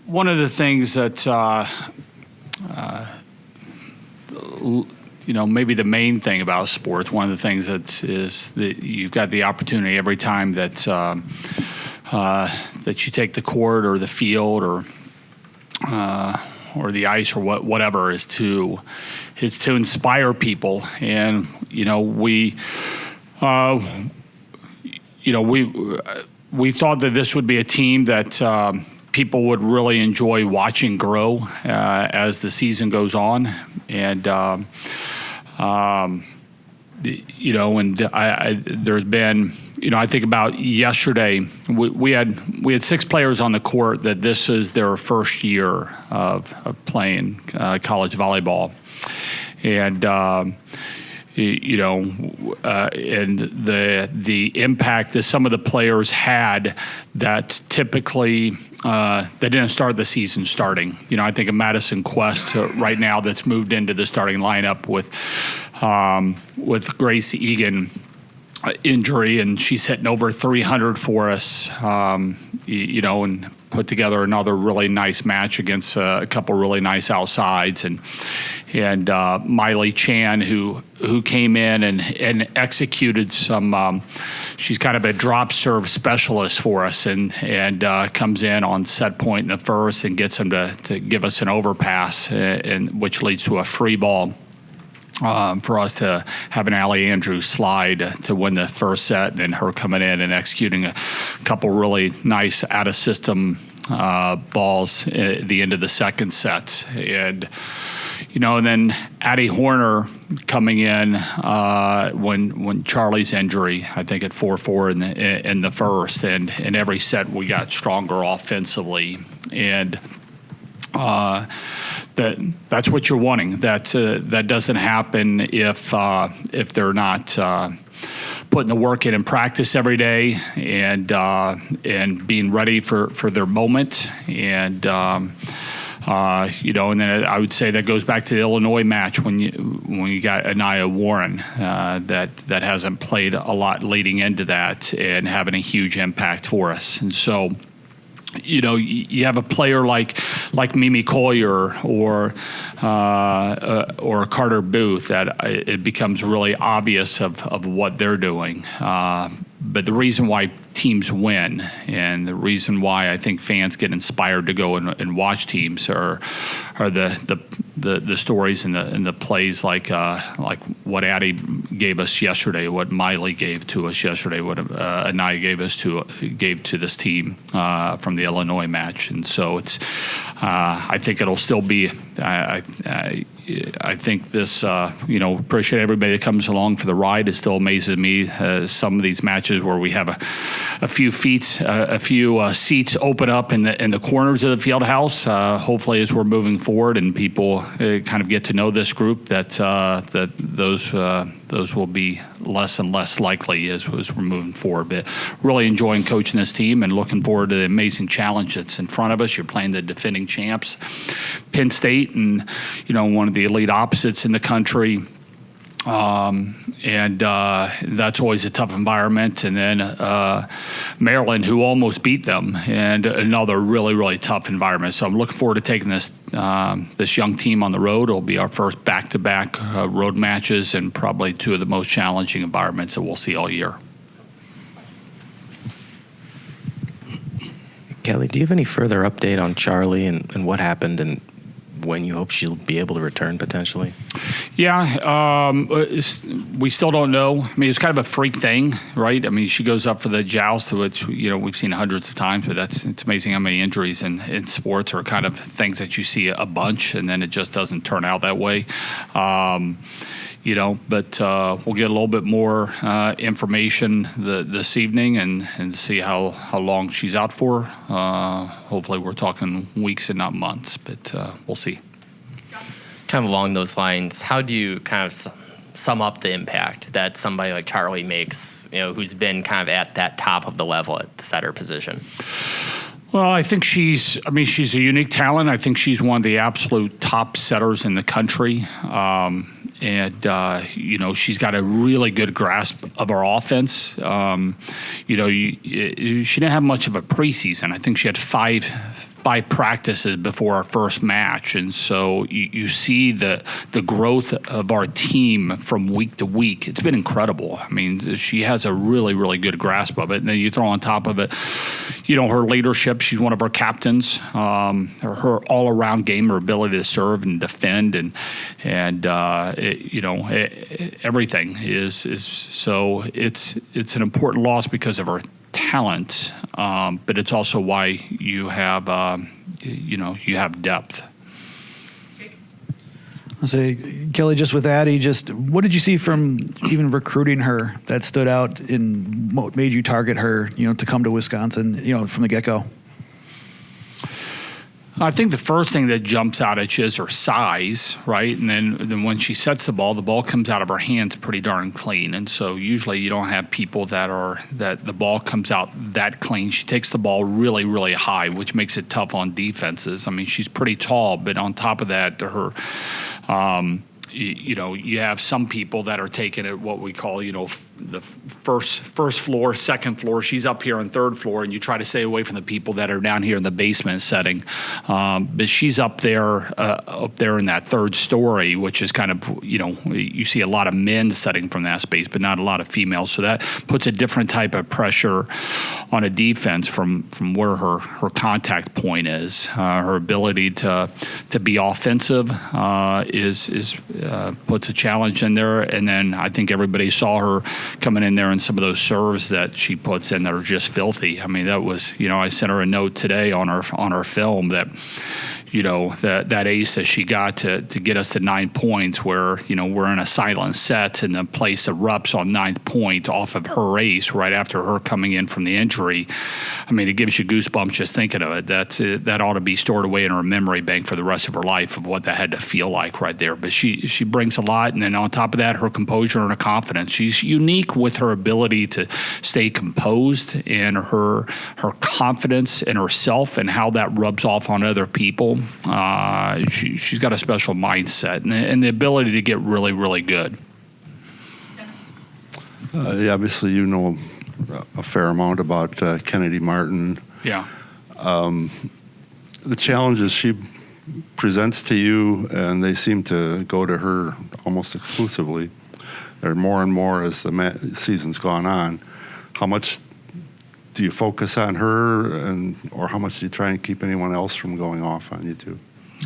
one of the things that maybe the main thing about sports, one of the things is that you've got the opportunity every time that that you take the court or the field or the ice or whatever is to inspire people. And we thought that this would be a team that people would really enjoy watching grow as the season goes on. And there's been, I think about yesterday, we had 6 players on the court that this is their first year of playing college volleyball. And and the impact that some of the players had that typically they didn't start the season starting. I think of Madison Quest right now that's moved into the starting lineup with Grace Egan injury, and she's hitting over 300 for us, and put together another really nice match against a couple really nice outsides, and Miley Chan who came in and executed some. She's kind of a drop serve specialist for us, and comes in on set point in the first and gets them to give us an overpass, and which leads to a free ball. For us to have an Allie Andrews slide to win the first set, and then her coming in and executing a couple really nice out-of-system balls at the end of the second set. And then Addie Horner coming in when Charlie's injury, I think at 4-4 in the first, and in every set we got stronger offensively. And that's what you're wanting. That doesn't happen if they're not putting the work in practice every day and being ready for their moment. And and then I would say that goes back to the Illinois match when you got Anaya Warren that hasn't played a lot leading into that and having a huge impact for us. And so, you have a player like Mimi Collier or Carter Booth that it becomes really obvious of what they're doing. But the reason why teams win and the reason why I think fans get inspired to go and watch teams are the stories and the plays like what Addie gave us yesterday, what Miley gave to us yesterday, what Anaya gave to this team from the Illinois match. And so it's I think it'll still be I think this, appreciate everybody that comes along for the ride. It still amazes me some of these matches where we have a few seats open up in the corners of the field house. Hopefully, as we're moving forward and people kind of get to know this group, that those will be less and less likely as we're moving forward. But really enjoying coaching this team and looking forward to the amazing challenge that's in front of us. You're playing the defending champs, Penn State, and one of the elite opposites in the country. And that's always a tough environment. And then Maryland, who almost beat them, and another really, really tough environment. So I'm looking forward to taking this young team on the road. It'll be our first back-to-back road matches and probably 2 of the most challenging environments that we'll see all year. Kelly, do you have any further update on Charlie and what happened and when you hope she'll be able to return potentially? Yeah, we still don't know. I mean, it's kind of a freak thing, right? I mean, she goes up for the joust, which we've seen hundreds of times, but it's amazing how many injuries in sports are kind of things that you see a bunch, and then it just doesn't turn out that way. But we'll get a little bit more information this evening and see how long she's out for. Hopefully we're talking weeks and not months, but we'll see. Kind of along those lines, how do you kind of sum up the impact that somebody like Charlie makes, who's been kind of at that top of the level at the setter position? Well, I think she's a unique talent. I think she's one of the absolute top setters in the country. And she's got a really good grasp of our offense. She didn't have much of a preseason. I think she had five 5 practices before our first match, and so you see the growth of our team from week to week. It's been incredible. I mean, she has a really, really good grasp of it, and then you throw on top of it, her leadership. She's one of our captains. Her all-around game, her ability to serve and defend, and everything is so it's an important loss because of her talent, but it's also why you have depth. I'll say, Kelly, just with Addie, what did you see from even recruiting her that stood out and what made you target her, to come to Wisconsin, from the get-go? I think the first thing that jumps out at you is her size, right? And then when she sets the ball comes out of her hands pretty darn clean. And so usually you don't have people that the ball comes out that clean. She takes the ball really, really high, which makes it tough on defenses. I mean, she's pretty tall, but on top of that, her you have some people that are taking it what we call, the first floor, second floor. She's up here on third floor, and you try to stay away from the people that are down here in the basement setting. But she's up there in that third story, which is kind of, you see a lot of men setting from that space, but not a lot of females. So that puts a different type of pressure on a defense from where her contact point is. Her ability to be offensive is puts a challenge in there. And then I think everybody saw her coming in there and some of those serves that she puts in that are just filthy. I mean, that was, I sent her a note today on her film that, that ace that she got to get us to 9 points where, we're in a silent set and the place erupts on 9th point off of her ace right after her coming in from the injury. I mean, it gives you goosebumps just thinking of it. That ought to be stored away in her memory bank for the rest of her life of what that had to feel like right there. But she brings a lot, and then on top of that, her composure and her confidence. She's unique with her ability to stay composed and her confidence in herself and how that rubs off on other people. She's got a special mindset and the ability to get really, really good. Obviously, you know a fair amount about Kennedy Martin. Yeah. The challenges she presents to you, and they seem to go to her almost exclusively. There are more and more as the season's gone on. How much do you focus on her, or how much do you try and keep anyone else from going off on you too?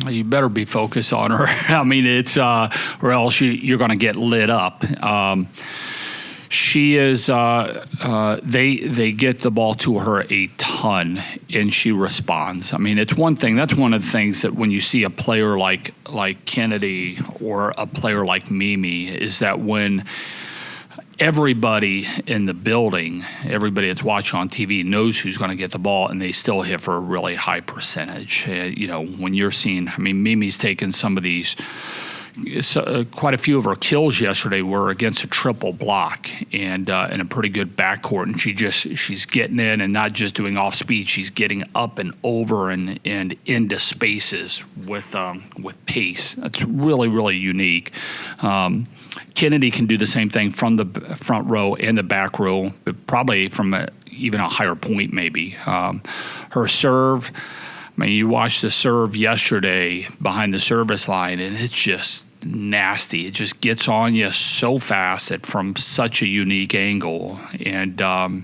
You better be focused on her. I mean, it's or else you're going to get lit up. She is. They get the ball to her a ton, and she responds. I mean, it's one thing. That's one of the things that when you see a player like Kennedy or a player like Mimi, is that when everybody in the building, everybody that's watching on TV knows who's going to get the ball, and they still hit for a really high percentage. When you're seeing, I mean, Mimi's taken some of these. Quite a few of her kills yesterday were against a triple block and in a pretty good backcourt, and she's getting in and not just doing off speed. She's getting up and over and into spaces with pace. That's really, really unique. Kennedy can do the same thing from the front row and the back row, but probably from even a higher point maybe. Her serve. I mean, you watched the serve yesterday behind the service line, and it's just nasty. It just gets on you so fast from such a unique angle. And, I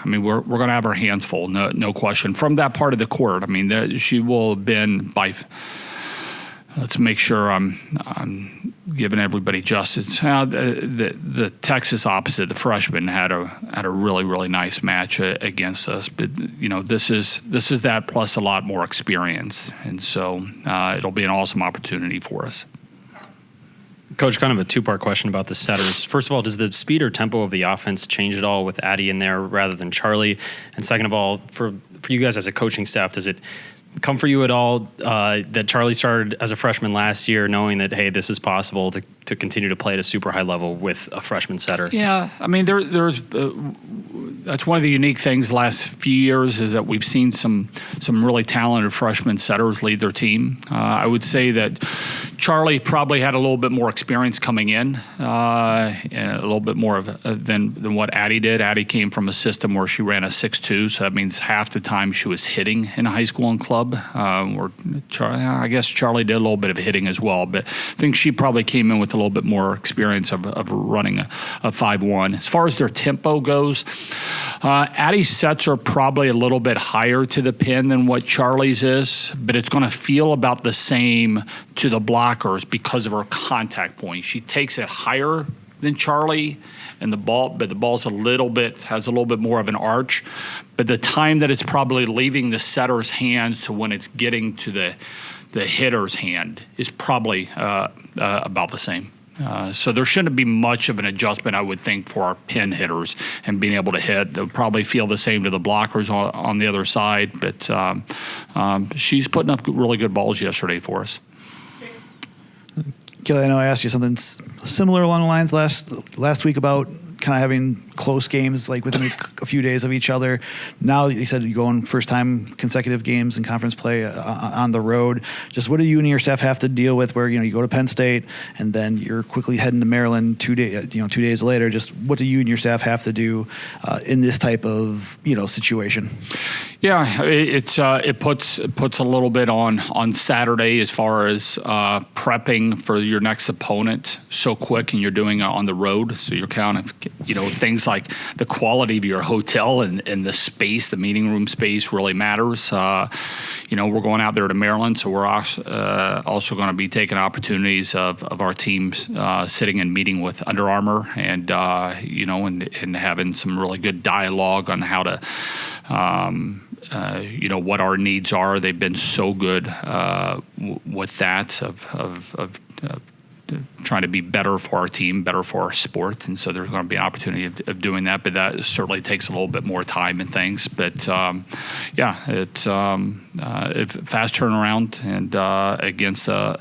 mean, we're going to have our hands full, no question. From that part of the court, I mean, she will have been by – let's make sure I'm giving everybody justice. The Texas opposite, the freshman, had a really, really nice match against us. But this is that plus a lot more experience, and so it'll be an awesome opportunity for us. Coach, kind of a two-part question about the setters. First of all, does the speed or tempo of the offense change at all with Addie in there rather than Charlie? And second of all, for you guys as a coaching staff, does it come for you at all that Charlie started as a freshman last year, knowing that, hey, this is possible to continue to play at a super high level with a freshman setter? Yeah, I mean, there's that's one of the unique things the last few years is that we've seen some really talented freshman setters lead their team. I would say that Charlie probably had a little bit more experience coming in, and a little bit more of than what Addie did. Addie came from a system where she ran a 6'2", so that means half the time she was hitting in high school and club. I guess Charlie did a little bit of hitting as well, but I think she probably came in with a little bit more experience of running a 5'1". As far as their tempo goes, Addie's sets are probably a little bit higher to the pin than what Charlie's is, but it's going to feel about the same to the blockers because of her contact point. She takes it higher than Charlie, and the ball's has a little bit more of an arch, but the time that it's probably leaving the setter's hands to when it's getting to the hitter's hand is probably about the same. So there shouldn't be much of an adjustment, I would think, for our pin hitters and being able to hit. They'll probably feel the same to the blockers on the other side, but she's putting up really good balls yesterday for us. Kelly, I know I asked you something similar along the lines last week about kind of having close games like within a few days of each other. Now you said you're going first time consecutive games in conference play on the road. Just what do you and your staff have to deal with where, you go to Penn State and then you're quickly heading to Maryland 2 days later? Just what do you and your staff have to do in this type of, situation? Yeah, it puts a little bit on Saturday as far as prepping for your next opponent so quick, and you're doing it on the road, so you're kind of things like the quality of your hotel and the space, the meeting room space really matters. We're going out there to Maryland, so we're also going to be taking opportunities of our teams sitting and meeting with Under Armour and and having some really good dialogue on how to. What our needs are. They've been so good with that of trying to be better for our team, better for our sport, and so there's going to be an opportunity of doing that. But that certainly takes a little bit more time and things. But it's fast turnaround and against a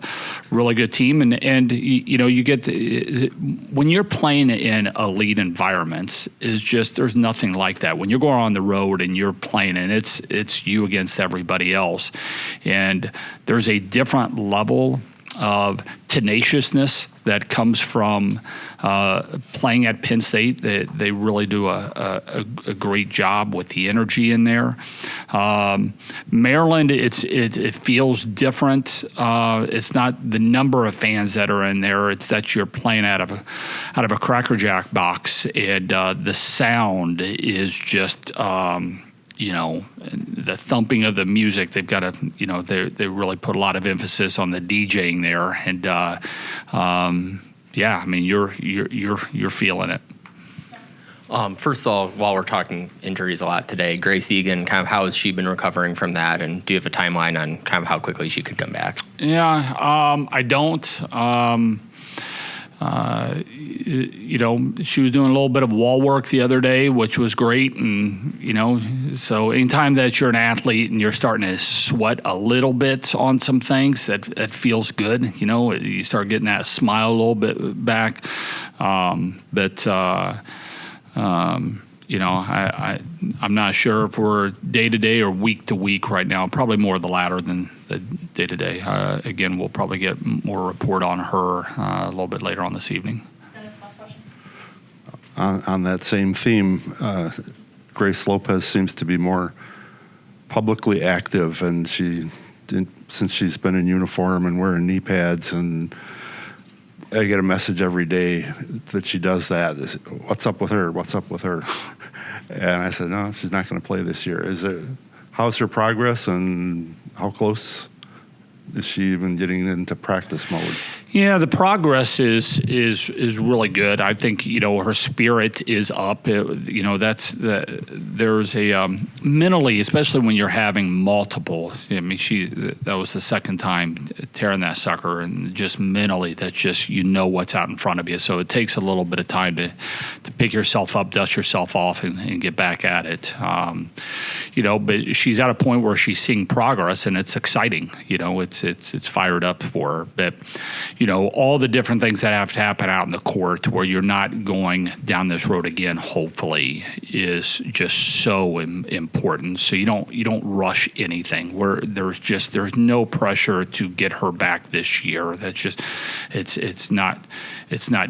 really good team. And you get when you're playing in elite environments, there's nothing like that. When you're going on the road and you're playing, and it's you against everybody else, and there's a different level of tenaciousness that comes from playing at Penn State. They really do a great job with the energy in there. Maryland, it feels different. It's not the number of fans that are in there. It's that you're playing out of a Cracker Jack box, and the sound is just. The thumping of the music, they've got to, they really put a lot of emphasis on the DJing there, and you're feeling it. First of all, while we're talking injuries a lot today, Grace Egan, kind of how has she been recovering from that, and do you have a timeline on kind of how quickly she could come back? Yeah, I don't. She was doing a little bit of wall work the other day, which was great. And, so anytime that you're an athlete and you're starting to sweat a little bit on some things, that feels good. You start getting that smile a little bit back. I'm not sure if we're day to day or week to week right now. Probably more the latter than the day to day. Again, we'll probably get more report on her a little bit later on this evening. Dennis, last question. On that same theme, Grace Lopez seems to be more publicly active, and since she's been in uniform and wearing knee pads, and I get a message every day that she does that. What's up with her? What's up with her? And I said, no, she's not going to play this year. How's her progress, and how close is she even getting into practice mode? Yeah, the progress is really good. I think her spirit is up. There's a mentally, especially when you're having multiple. I mean, that was the second time tearing that sucker, and just mentally, that's just what's out in front of you. So it takes a little bit of time to pick yourself up, dust yourself off, and get back at it. But she's at a point where she's seeing progress, and it's exciting. It's fired up for her. But all the different things that have to happen out in the court where you're not going down this road again, hopefully, is just so important. So you don't rush anything. Where there's no pressure to get her back this year. That's just it's not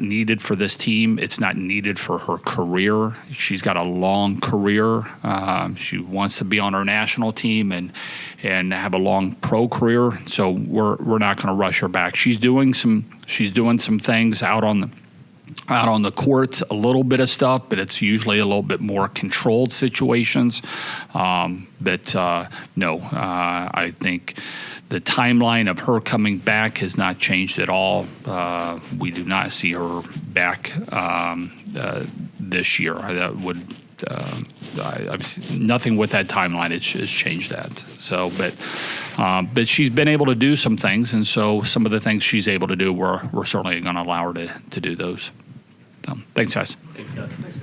needed for this team. It's not needed for her career. She's got a long career. She wants to be on our national team and have a long pro career. So we're not going to rush her back. She's doing some things out on the court, a little bit of stuff, but it's usually a little bit more controlled situations. I think the timeline of her coming back has not changed at all. We do not see her back this year. That would. Nothing with that timeline has changed that. So, but she's been able to do some things, and so some of the things she's able to do, we're certainly going to allow her to do those. So, thanks, guys. Thanks, Doug.